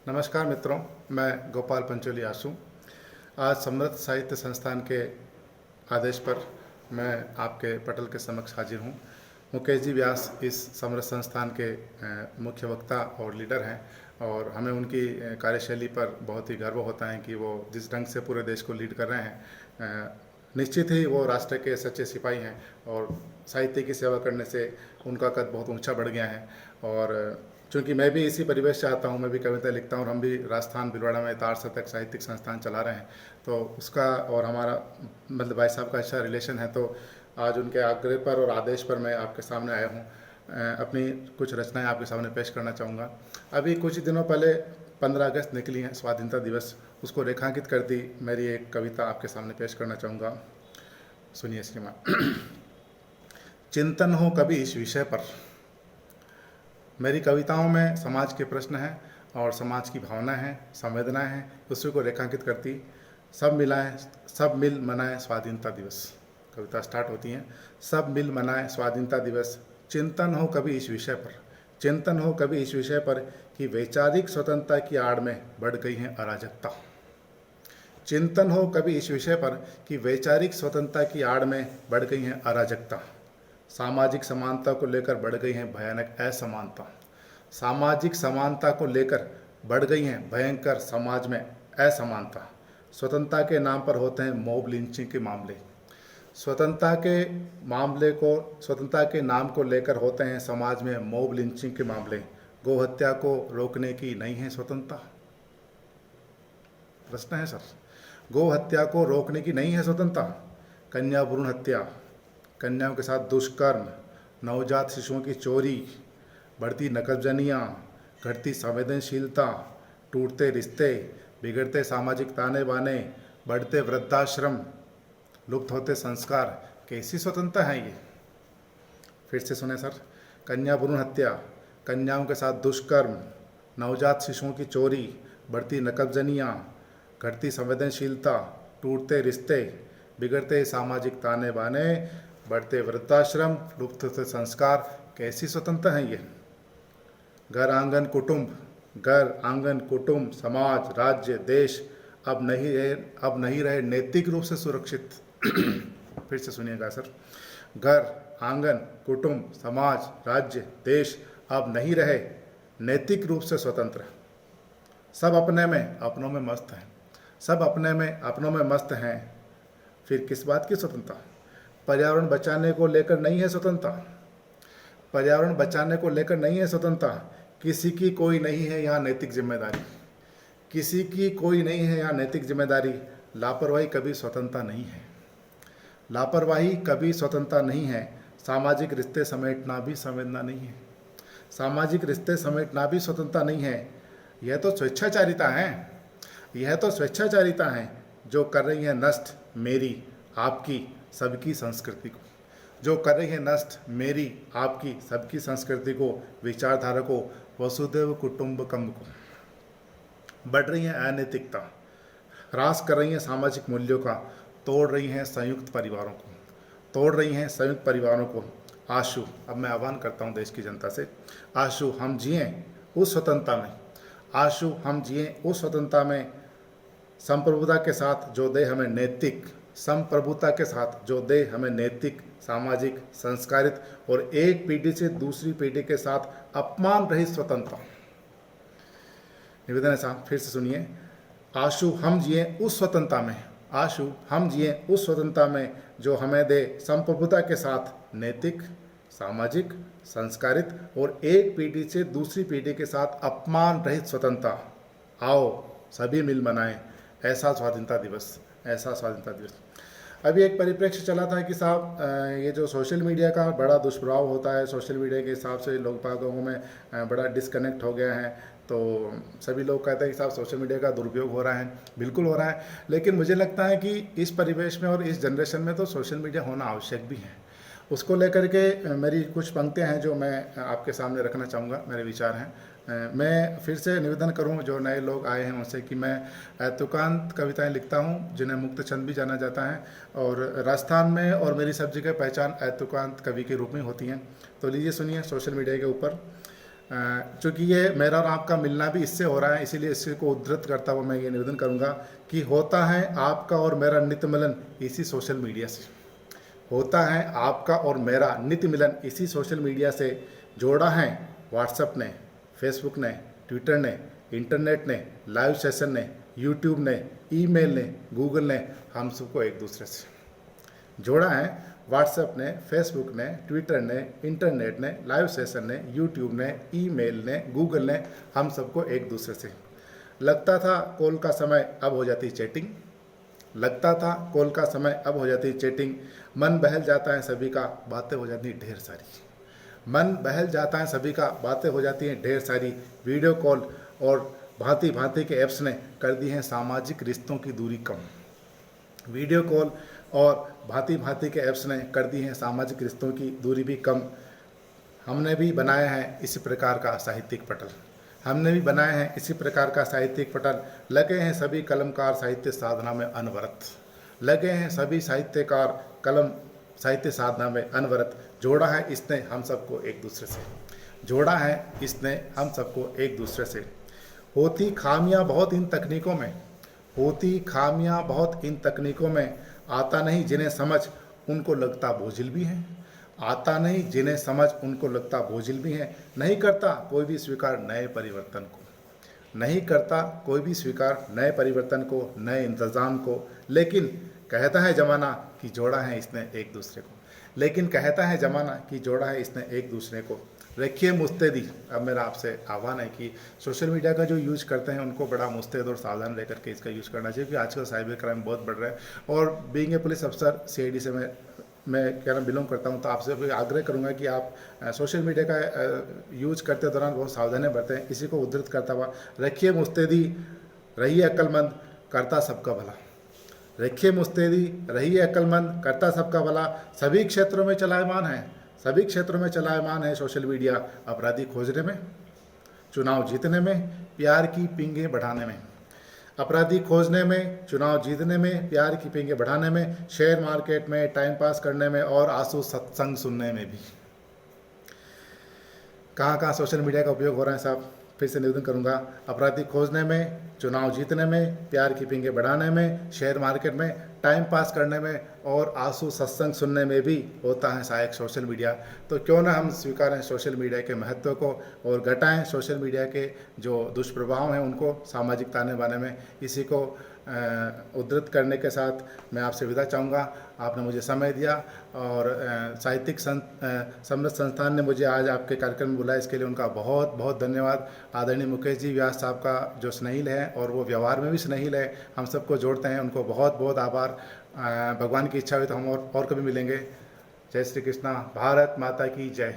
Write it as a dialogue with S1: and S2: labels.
S1: नमस्कार मित्रों, मैं गोपाल पंचोली आशु। आज समृद्ध साहित्य संस्थान के आदेश पर मैं आपके पटल के समक्ष हाजिर हूँ। मुकेश जी व्यास इस समृद्ध संस्थान के मुख्य वक्ता और लीडर हैं और हमें उनकी कार्यशैली पर बहुत ही गर्व होता है कि वो जिस ढंग से पूरे देश को लीड कर रहे हैं, निश्चित ही वो राष्ट्र के सच्चे सिपाही हैं और साहित्य की सेवा करने से उनका कद बहुत ऊंचा बढ़ गया है। और चूँकि मैं भी इसी परिवेश से आता हूँ, मैं भी कविता लिखता हूँ और हम भी राजस्थान भिलवाड़ा में तार शतक साहित्यिक संस्थान चला रहे हैं, तो उसका और हमारा मतलब भाई साहब का अच्छा रिलेशन है। तो आज उनके आग्रह पर और आदेश पर मैं आपके सामने आया हूँ। अपनी कुछ रचनाएं आपके सामने पेश करना चाहूँगा। अभी कुछ दिनों पहले 15 अगस्त निकली है, स्वाधीनता दिवस, उसको रेखांकित करती मेरी एक कविता आपके सामने पेश करना चाहूँगा। सुनिए श्रीमान। चिंतन हो कभी इस विषय पर। मेरी कविताओं में समाज के प्रश्न हैं और समाज की भावना है, संवेदनाएं हैं, उसी को रेखांकित करती। सब मिल मनाएं स्वाधीनता दिवस। कविता स्टार्ट होती है, सब मिल मनाएं स्वाधीनता दिवस। चिंतन हो कभी इस विषय पर, चिंतन हो कभी इस विषय पर कि वैचारिक स्वतंत्रता की आड़ में बढ़ गई है अराजकता। चिंतन हो कभी इस विषय पर कि वैचारिक स्वतंत्रता की आड़ में बढ़ गई है अराजकता। सामाजिक समानता को लेकर बढ़ गई है भयानक असमानता। सामाजिक समानता को लेकर बढ़ गई है भयंकर समाज में असमानता। स्वतंत्रता के नाम पर होते हैं मॉब लिंचिंग के मामले। स्वतंत्रता के नाम को लेकर होते हैं समाज में मॉब लिंचिंग के मामले। गौ हत्या को रोकने की नहीं है स्वतंत्रता। प्रश्न है सर, गौ हत्या को रोकने की नहीं है स्वतंत्रता। कन्या भ्रूण हत्या, कन्याओं के साथ दुष्कर्म, नवजात शिशुओं की चोरी, बढ़ती नकबजनियाँ, घटती संवेदनशीलता, टूटते रिश्ते, बिगड़ते सामाजिक ताने बाने, बढ़ते वृद्धाश्रम, लुप्त होते संस्कार, कैसी स्वतंत्रता है ये। फिर से सुने सर, कन्या भ्रूण हत्या, कन्याओं के साथ दुष्कर्म, नवजात शिशुओं की चोरी, बढ़ती नकबजनियाँ, घटती संवेदनशीलता, टूटते रिश्ते, बिगड़ते सामाजिक ताने बाने, बढ़ते वृद्धाश्रम, लुप्त होते संस्कार, कैसी स्वतंत्रता है ये। घर आंगन कुटुंब, समाज, राज्य, देश अब नहीं रहे नैतिक रूप से सुरक्षित। फिर से सुनिएगा सर, घर आंगन कुटुंब, समाज, राज्य, देश अब नहीं रहे नैतिक रूप से स्वतंत्र। सब अपने में अपनों में मस्त हैं, सब अपने में अपनों में मस्त हैं, फिर किस बात की स्वतंत्रता। पर्यावरण बचाने को लेकर नहीं है स्वतंत्रता, पर्यावरण बचाने को लेकर नहीं है स्वतंत्रता। किसी की कोई नहीं है यहाँ नैतिक जिम्मेदारी, किसी की कोई नहीं है यहाँ नैतिक जिम्मेदारी। लापरवाही कभी स्वतंत्रता नहीं है, लापरवाही कभी स्वतंत्रता नहीं है। सामाजिक रिश्ते समेटना भी संवेदना नहीं है, सामाजिक रिश्ते समेटना भी स्वतंत्रता नहीं है। यह तो स्वेच्छाचारिता है, यह तो स्वेच्छाचारिता है जो कर रही है नष्ट मेरी आपकी सबकी संस्कृति को, जो कर रही है नष्ट मेरी आपकी सबकी संस्कृति को, विचारधारा को, वसुधैव कुटुंबकम को। बढ़ रही है अनैतिकता, ह्रास कर रही है सामाजिक मूल्यों का, तोड़ रही हैं संयुक्त परिवारों को, तोड़ रही हैं संयुक्त परिवारों को। आशु, अब मैं आह्वान करता हूँ देश की जनता से, आशु हम जिएं उस स्वतंत्रता में, आशु हम जिएं उस स्वतंत्रता में, संप्रभुता के साथ जो दे हमें नैतिक, संप्रभुता के साथ जो दे हमें नैतिक, सामाजिक, संस्कारित और एक पीढ़ी से दूसरी पीढ़ी के साथ अपमान रहित स्वतंत्रता। निवेदन है साहब, फिर से सुनिए, आशु हम जिए उस स्वतंत्रता में, आशु हम जिए उस स्वतंत्रता में जो हमें दे संप्रभुता के साथ नैतिक, सामाजिक, संस्कारित और एक पीढ़ी से दूसरी पीढ़ी के साथ अपमान रहित स्वतंत्रता। आओ सभी मिल मनाएं ऐसा स्वाधीनता दिवस, ऐसा स्वाधीनता दिवस। अभी एक परिप्रेक्ष्य चला था कि साहब ये जो सोशल मीडिया का बड़ा दुष्प्रभाव होता है, सोशल मीडिया के हिसाब से लोग बागों में बड़ा डिस्कनेक्ट हो गया है। तो सभी लोग कहते हैं कि साहब सोशल मीडिया का दुरुपयोग हो रहा है, बिल्कुल हो रहा है, लेकिन मुझे लगता है कि इस परिवेश में और इस जनरेशन में तो सोशल मीडिया होना आवश्यक भी है। उसको लेकर के मेरी कुछ पंक्तियाँ हैं जो मैं आपके सामने रखना चाहूँगा, मेरे विचार हैं। मैं फिर से निवेदन करूं जो नए लोग आए हैं उनसे कि मैं तुकांत कविताएं लिखता हूं, जिन्हें मुक्त छंद भी जाना जाता है, और राजस्थान में और मेरी सब जगह पहचान तुकांत कवि के रूप में होती हैं। तो लीजिए सुनिए सोशल मीडिया के ऊपर। चूँकि ये मेरा और आपका मिलना भी इससे हो रहा है, इसीलिए इसी को उद्धृत करता हुआ मैं ये निवेदन करूँगा कि होता है आपका और मेरा नित्य मिलन इसी सोशल मीडिया से, होता है आपका और मेरा नित्य मिलन इसी सोशल मीडिया से। जोड़ा है व्हाट्सएप ने, फेसबुक ने, ट्विटर ने, इंटरनेट ने, लाइव सेशन ने, यूट्यूब ने, ईमेल ने, गूगल ने, हम सबको एक दूसरे से जोड़ा है। व्हाट्सएप ने, फेसबुक ने, ट्विटर ने, इंटरनेट ने, लाइव सेशन ने, यूट्यूब ने, ईमेल ने, गूगल ने, हम सबको एक दूसरे से। लगता था कॉल का समय, अब हो जाती चैटिंग। लगता था कॉल का समय, अब हो जाती चैटिंग। मन बहल जाता है सभी का, बातें हो जाती हैं ढेर सारी। मन बहल जाता है सभी का, बातें हो जाती हैं ढेर सारी। वीडियो कॉल और भांति भांति के ऐप्स ने कर दी हैं सामाजिक रिश्तों की दूरी कम। वीडियो कॉल और भांति भांति के ऐप्स ने कर दी हैं सामाजिक रिश्तों की दूरी भी कम। हमने भी बनाया है इसी प्रकार का साहित्यिक पटल, हमने भी बनाया है इसी प्रकार का साहित्यिक पटल। लगे हैं सभी कलमकार साहित्य साधना में अनवरत, लगे हैं सभी साहित्यकार कलम साहित्य साधना में अनवरत। जोड़ा है इसने हम सबको एक दूसरे से, जोड़ा है इसने हम सबको एक दूसरे से। होती खामियां बहुत इन तकनीकों में, होती खामियां बहुत इन तकनीकों में। आता नहीं जिन्हें समझ उनको लगता बोझिल भी हैं, आता नहीं जिन्हें समझ उनको लगता बोझिल भी हैं। नहीं करता कोई भी स्वीकार नए परिवर्तन को, नहीं करता कोई भी स्वीकार नए परिवर्तन को, नए इंतज़ाम को। लेकिन कहता है ज़माना कि जोड़ा है इसने एक दूसरे को, लेकिन कहता है ज़माना कि जोड़ा है इसने एक दूसरे को। रखिए मुस्तैदी। अब मेरा आपसे आह्वान है कि सोशल मीडिया का जो यूज करते हैं उनको बड़ा मुस्तैद और सावधान रह करके इसका यूज़ करना चाहिए, क्योंकि आजकल साइबर क्राइम बहुत बढ़ रहा है। और बीइंग ए पुलिस अफसर CID से मैं क्या नाम बिलोंग करता हूं, तो आपसे भी आग्रह करूंगा कि आप सोशल मीडिया का यूज करते दौरान बहुत सावधानी बरतें। इसी को उद्धृत करता हुआ, रखिए मुस्तैदी, रहिए अक्लमंद, करता सबका भला। रखिए मुस्तैदी, रहिए अक्लमंद, करता सबका भला। सभी क्षेत्रों में चलायमान है, सभी क्षेत्रों में चलायमान है सोशल मीडिया। अपराधी खोजने में, चुनाव जीतने में, प्यार की पींगें बढ़ाने में। अपराधी खोजने में, चुनाव जीतने में, प्यार की पींगें बढ़ाने में, शेयर मार्केट में, टाइम पास करने में और आंसू सत्संग सुनने में भी। कहाँ कहाँ सोशल मीडिया का उपयोग हो रहा है साहब, फिर से निवेदन करूंगा। अपराधी खोजने में, चुनाव जीतने में, प्यार की पींगें बढ़ाने में, शेयर मार्केट में, टाइम पास करने में और आंसू सत्संग सुनने में भी होता है सहायक सोशल मीडिया। तो क्यों ना हम स्वीकारें सोशल मीडिया के महत्व को और घटाएं सोशल मीडिया के जो दुष्प्रभाव हैं उनको सामाजिक ताने बाने में। इसी को उद्धृत करने के साथ मैं आपसे विदा चाहूँगा। आपने मुझे समय दिया और साहित्यिक समृद्ध संस्थान ने मुझे आज आपके कार्यक्रम में बुलाया, इसके लिए उनका बहुत बहुत धन्यवाद। आदरणीय मुकेश जी व्यास साहब का जो स्नेहिल है और वो व्यवहार में भी स्नेहिल है, हम सबको जोड़ते हैं, उनको बहुत बहुत आभार। भगवान की इच्छा हुई तो हम और कभी मिलेंगे। जय श्री कृष्णा। भारत माता की जय।